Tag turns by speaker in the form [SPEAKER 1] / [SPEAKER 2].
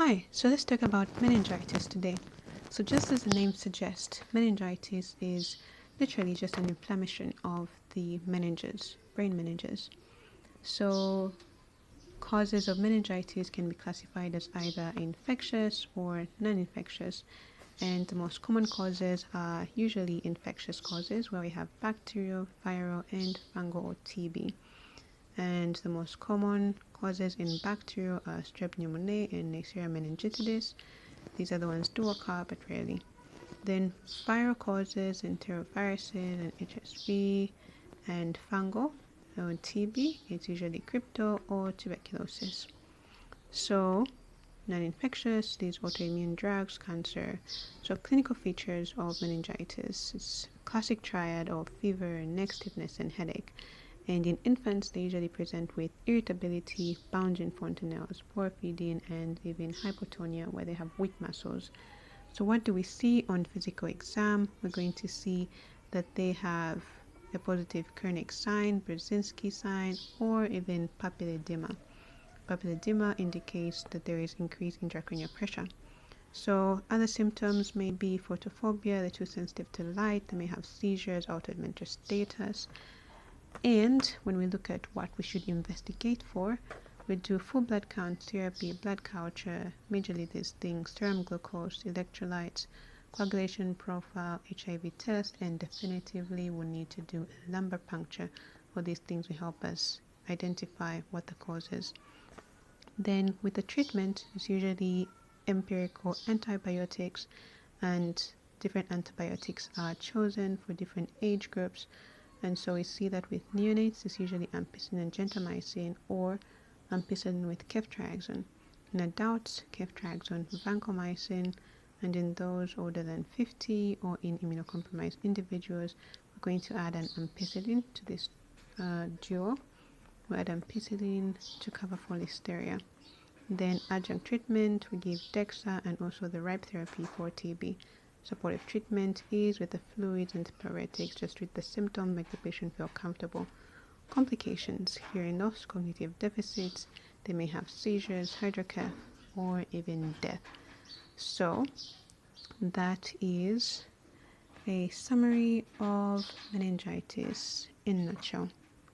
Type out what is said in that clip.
[SPEAKER 1] Hi, so let's talk about meningitis today. So just as the name suggests, meningitis is literally just an inflammation of the meninges, brain meninges. So causes of meningitis can be classified as either infectious or non-infectious. And the most common causes are usually infectious causes where we have bacterial, viral, and fungal or TB. And the most common causes in bacterial are Strep pneumoniae and Neisseria meningitidis. These are the ones do occur, but rarely. Then viral causes, enteroviruses and HSV, and fungal. So TB, it's usually crypto or tuberculosis. So non-infectious, these autoimmune drugs, cancer. So clinical features of meningitis, it's a classic triad of fever, neck stiffness, and headache. And in infants, they usually present with irritability, bulging fontanelles, poor feeding, and even hypotonia where they have weak muscles. So what do we see on physical exam? We're going to see that they have a positive Kernick sign, Brzezinski sign, or even papilledema. Papilledema indicates that there is increased intracranial pressure. So other symptoms may be photophobia, they're too sensitive to light, they may have seizures, altered mental status. And when we look at what we should investigate for, we do full blood count therapy, blood culture, majorly these things, serum glucose, electrolytes, coagulation profile, HIV test, and definitively we need to do a lumbar puncture. All these things will help us identify what the cause is. Then with the treatment, it's usually empirical antibiotics, and different antibiotics are chosen for different age groups. And so we see that with neonates, it's usually ampicillin and gentamicin, or ampicillin with ceftriaxone. In adults, ceftriaxone, vancomycin, and in those older than 50 or in immunocompromised individuals, we're going to add an ampicillin to this duo. We add ampicillin to cover for listeria. Then adjunct treatment, we give DEXA and also the RIPE therapy for TB. Supportive treatment is with the fluids and diuretics, just treat the symptom, make the patient feel comfortable. Complications, hearing loss, cognitive deficits, they may have seizures, hydrocephalus, or even death. So that is a summary of meningitis in a nutshell.